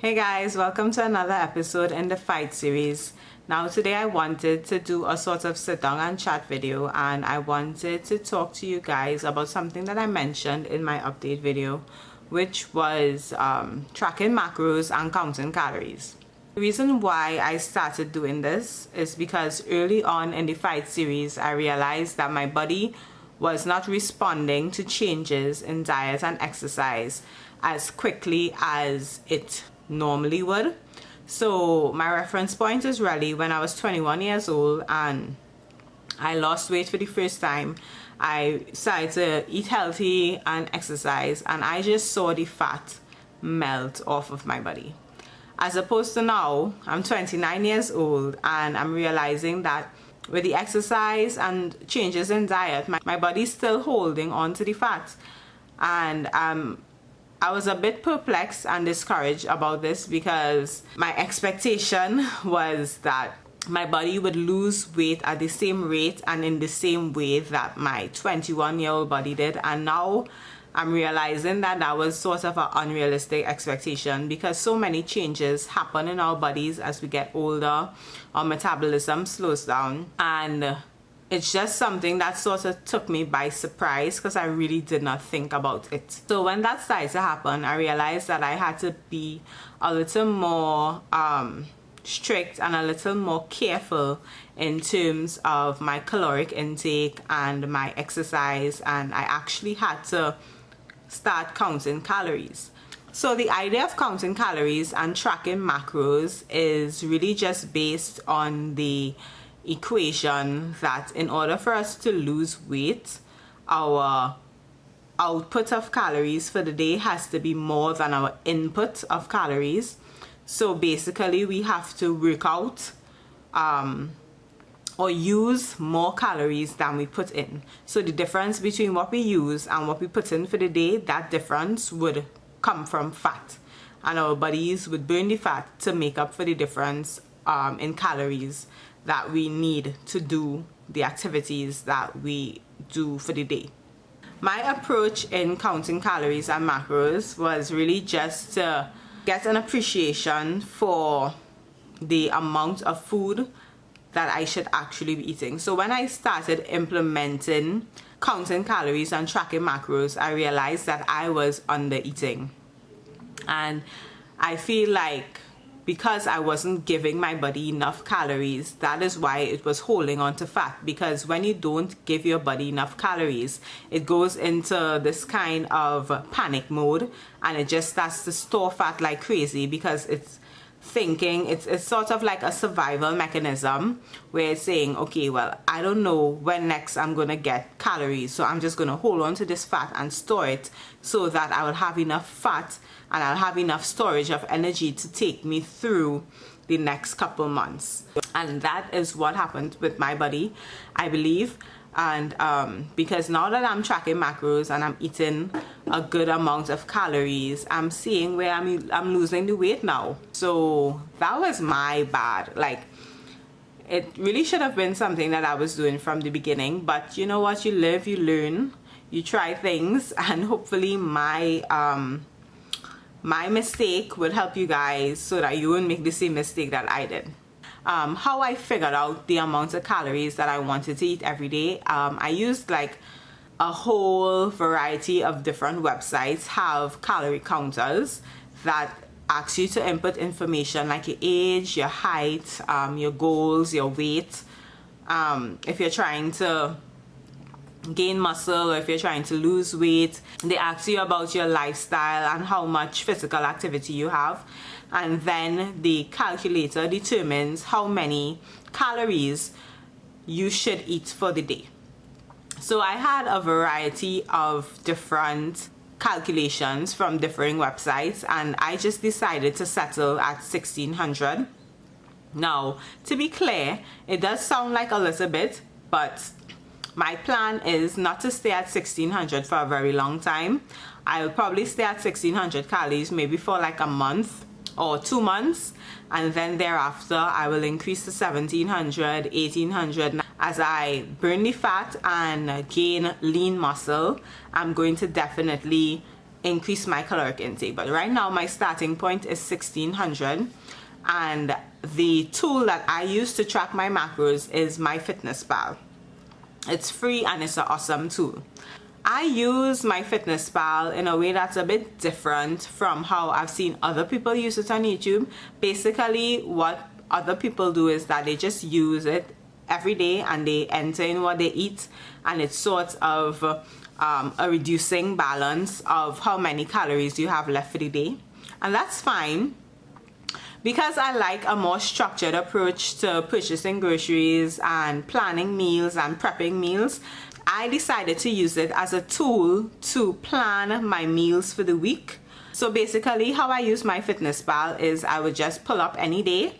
Hey guys, welcome to another episode in the Fight series. Now today I wanted to do a sort of sit down and chat video, and I wanted to talk to you guys about something that I mentioned in my update video, which was tracking macros and counting calories. The reason why I started doing this is because early on in the Fight series I realized that my body was not responding to changes in diet and exercise as quickly as it normally would. So my reference point is really when I was 21 years old and I lost weight for the first time. I started to eat healthy and exercise, and I just saw the fat melt off of my body. As opposed to now, I'm 29 years old and I'm realizing that with the exercise and changes in diet, my body's still holding on to the fat. And I was a bit perplexed and discouraged about this because my expectation was that my body would lose weight at the same rate and in the same way that my 21-year-old body did. And now I'm realizing that that was sort of an unrealistic expectation because so many changes happen in our bodies as we get older. Our metabolism slows down, and it's just something that sort of took me by surprise because I really did not think about it. So when that started to happen, I realized that I had to be a little more strict and a little more careful in terms of my caloric intake and my exercise, and I actually had to start counting calories. So the idea of counting calories and tracking macros is really just based on the equation that in order for us to lose weight, our output of calories for the day has to be more than our input of calories. So basically we have to work out or use more calories than we put in. So the difference between what we use and what we put in for the day, that difference would come from fat, and our bodies would burn the fat to make up for the difference in calories that we need to do the activities that we do for the day. My approach in counting calories and macros was really just to get an appreciation for the amount of food that I should actually be eating. So when I started implementing counting calories and tracking macros, I realized that I was under eating. And I feel like because I wasn't giving my body enough calories, that is why it was holding on to fat. Because when you don't give your body enough calories, it goes into this kind of panic mode and it just starts to store fat like crazy because it's thinking it's sort of like a survival mechanism where it's saying, okay, well, I don't know when next I'm gonna get calories, so I'm just gonna hold on to this fat and store it so that I will have enough fat and I'll have enough storage of energy to take me through the next couple months. And that is what happened with my body, I believe. And because now that I'm tracking macros and I'm eating a good amount of calories, I'm seeing where I'm losing the weight now. So that was my bad. Like, it really should have been something that I was doing from the beginning, but you know what, you live, you learn, you try things, and hopefully my mistake will help you guys so that you won't make the same mistake that I did. How I figured out the amount of calories that I wanted to eat every day, I used like a whole variety of different websites have calorie counters that ask you to input information like your age, your height, your goals, your weight. If you're trying to gain muscle or if you're trying to lose weight, they ask you about your lifestyle and how much physical activity you have, and then the calculator determines how many calories you should eat for the day. So I had a variety of different calculations from different websites, and I just decided to settle at 1600. Now, to be clear, it does sound like a little bit, but my plan is not to stay at 1600 for a very long time. I'll probably stay at 1600 calories maybe for like a month or 2 months, and then thereafter I will increase to 1700, 1800. As I burn the fat and gain lean muscle, I'm going to definitely increase my caloric intake. But right now my starting point is 1600, and the tool that I use to track my macros is myfitnesspal. It's free and it's an awesome tool. I use myfitnesspal in a way that's a bit different from how I've seen other people use it on YouTube. Basically, what other people do is that they just use it every day and they enter in what they eat, and it's sort of a reducing balance of how many calories you have left for the day. And that's fine, because I like a more structured approach to purchasing groceries and planning meals and prepping meals. I decided to use it as a tool to plan my meals for the week. So basically how I use myfitnesspal is I would just pull up any day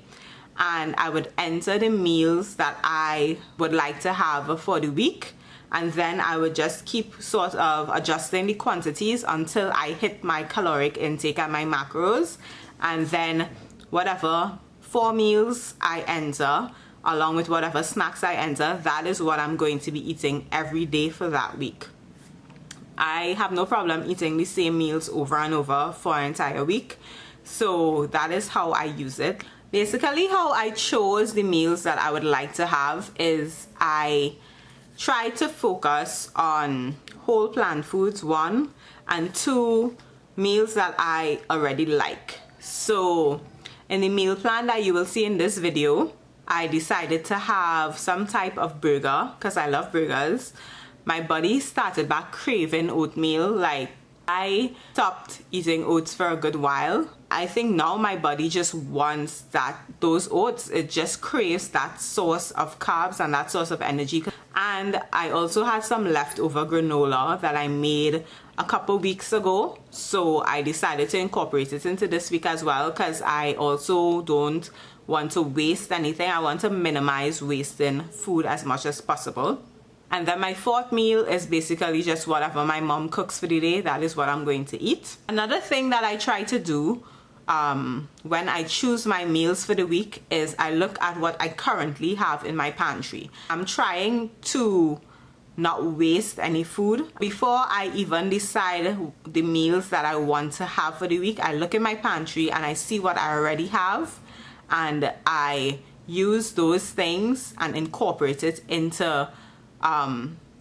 and I would enter the meals that I would like to have for the week, and then I would just keep sort of adjusting the quantities until I hit my caloric intake and my macros, and then whatever 4 meals I enter along with whatever snacks I enter, that is what I'm going to be eating every day for that week. I have no problem eating the same meals over and over for an entire week, so that is how I use it. Basically how I chose the meals that I would like to have is I try to focus on whole plant foods, 1, and 2, meals that I already like. So in the meal plan that you will see in this video, I decided to have some type of burger because I love burgers. My body started back craving oatmeal. Like, I stopped eating oats for a good while. I think now my body just wants those oats. It just craves that source of carbs and that source of energy. And I also had some leftover granola that I made a couple weeks ago, so I decided to incorporate it into this week as well, because I also don't want to waste anything. I want to minimize wasting food as much as possible. And then my 4th meal is basically just whatever my mom cooks for the day, that is what I'm going to eat. Another thing that I try to do when I choose my meals for the week is I look at what I currently have in my pantry. I'm trying to not waste any food. Before I even decide the meals that I want to have for the week, I look in my pantry and I see what I already have, and I use those things and incorporate it into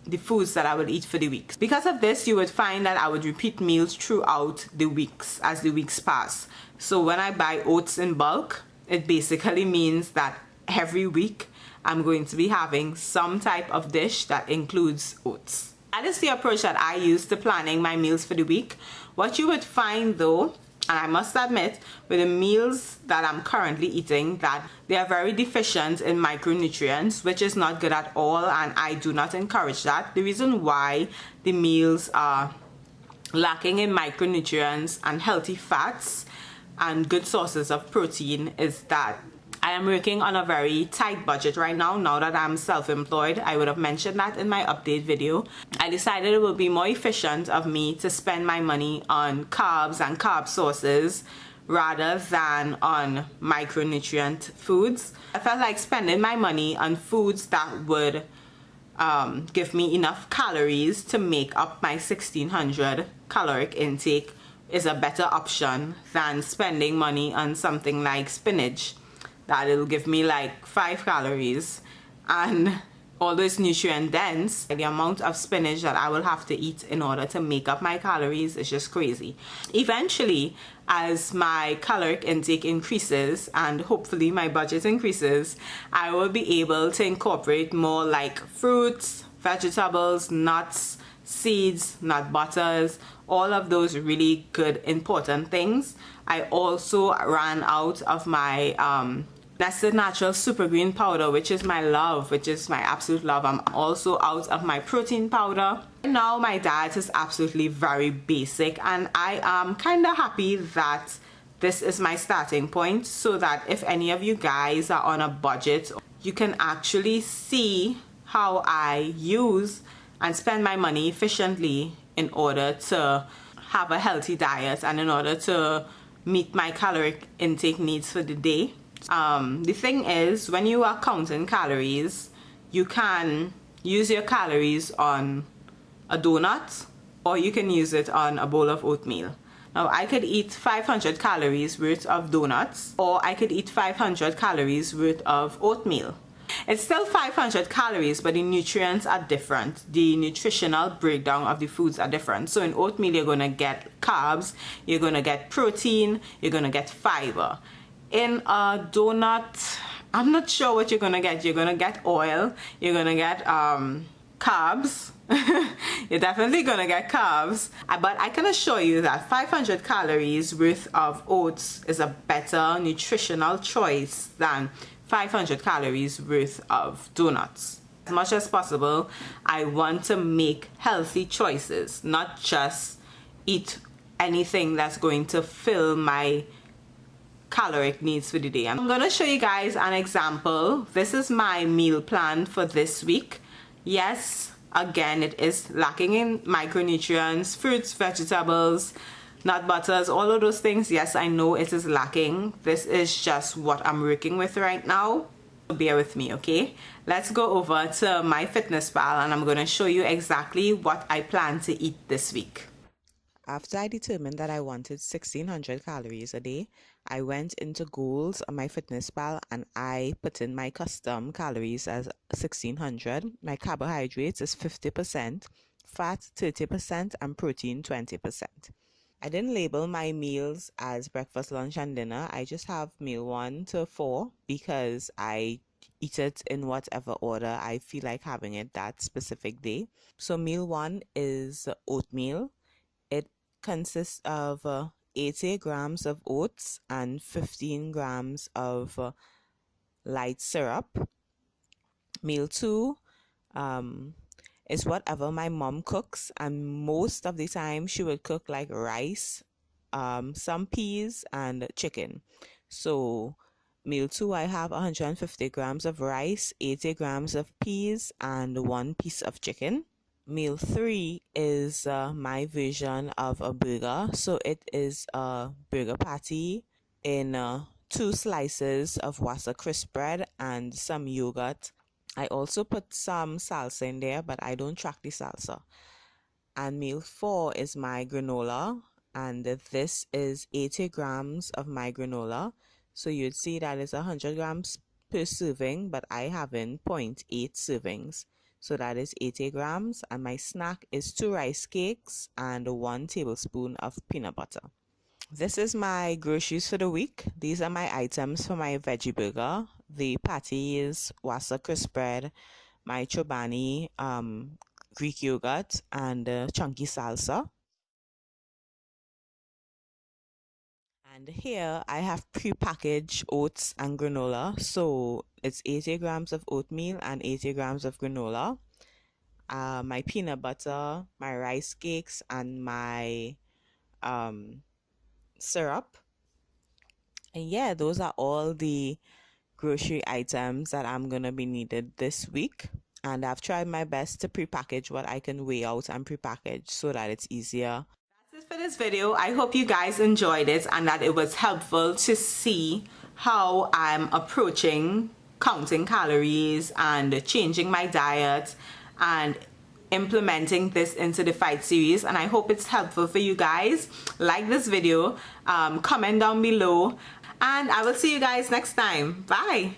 the foods that I would eat for the week. Because of this, you would find that I would repeat meals throughout the weeks as the weeks pass. So when I buy oats in bulk, it basically means that every week I'm going to be having some type of dish that includes oats. That is the approach that I use to planning my meals for the week. What you would find though, and I must admit, with the meals that I'm currently eating, that they are very deficient in micronutrients, which is not good at all, and I do not encourage that. The reason why the meals are lacking in micronutrients and healthy fats and good sources of protein is that I am working on a very tight budget right now. Now that I'm self-employed, I would have mentioned that in my update video. I decided it would be more efficient of me to spend my money on carbs and carb sources rather than on micronutrient foods. I felt like spending my money on foods that would give me enough calories to make up my 1600 caloric intake is a better option than spending money on something like spinach that it'll give me like 5 calories, and although it's nutrient dense, the amount of spinach that I will have to eat in order to make up my calories is just crazy. Eventually, as my caloric intake increases and hopefully my budget increases, I will be able to incorporate more like fruits, vegetables, nuts, seeds, nut butters, all of those really good important things. I also ran out of my Nested Natural Super Green powder, which is my love, which is my absolute love. I'm also out of my protein powder. Now my diet is absolutely very basic, and I am kind of happy that this is my starting point, so that if any of you guys are on a budget, you can actually see how I use and spend my money efficiently in order to have a healthy diet and in order to meet my caloric intake needs for the day. The thing is, when you are counting calories, you can use your calories on a donut, or you can use it on a bowl of oatmeal. Now I could eat 500 calories worth of donuts, or I could eat 500 calories worth of oatmeal. It's still 500 calories, but the nutrients are different. The nutritional breakdown of the foods are different. So in oatmeal, you're going to get carbs, you're going to get protein, you're going to get fiber. In a donut, I'm not sure what you're going to get. You're going to get oil, you're going to get carbs. You're definitely going to get carbs. But I can assure you that 500 calories worth of oats is a better nutritional choice than 500 calories worth of donuts. As much as possible, I want to make healthy choices, not just eat anything that's going to fill my caloric needs for the day. I'm going to show you guys an example. This is my meal plan for this week. Yes, again, it is lacking in micronutrients, fruits, vegetables, nut butters, all of those things. Yes, I know it is lacking. This is just what I'm working with right now. Bear with me, okay? Let's go over to MyFitnessPal and I'm going to show you exactly what I plan to eat this week. After I determined that I wanted 1600 calories a day, I went into goals on MyFitnessPal and I put in my custom calories as 1600. My carbohydrates is 50%, fat 30%, and protein 20%. I didn't label my meals as breakfast, lunch, and dinner. I just have meal 1 to 4 because I eat it in whatever order I feel like having it that specific day. So meal 1 is oatmeal. It consists of 80 grams of oats and 15 grams of light syrup. Meal 2 is whatever my mom cooks, and most of the time she would cook like rice, some peas, and chicken. So meal 2, I have 150 grams of rice, 80 grams of peas, and 1 piece of chicken. Meal 3 is my version of a burger. So it is a burger patty in 2 slices of Wassa crisp bread and some yogurt. I also put some salsa in there, but I don't track the salsa. And meal 4 is my granola, and this is 80 grams of my granola. So you'd see that it's 100 grams per serving, but I have in 0.8 servings. So that is 80 grams, and my snack is 2 rice cakes and 1 tablespoon of peanut butter. This is my groceries for the week. These are my items for my veggie burger. The patty is Wassa crisp bread, my chobani, Greek yogurt, and chunky salsa. And here I have pre-packaged oats and granola. So it's 80 grams of oatmeal and 80 grams of granola. My peanut butter, my rice cakes, and my syrup. And yeah, those are all the grocery items that I'm gonna be needed this week. And I've tried my best to prepackage what I can weigh out and prepackage so that it's easier. That's it for this video. I hope you guys enjoyed it and that it was helpful to see how I'm approaching counting calories and changing my diet and implementing this into the fight series. And I hope it's helpful for you guys. Like this video, comment down below, and I will see you guys next time. Bye.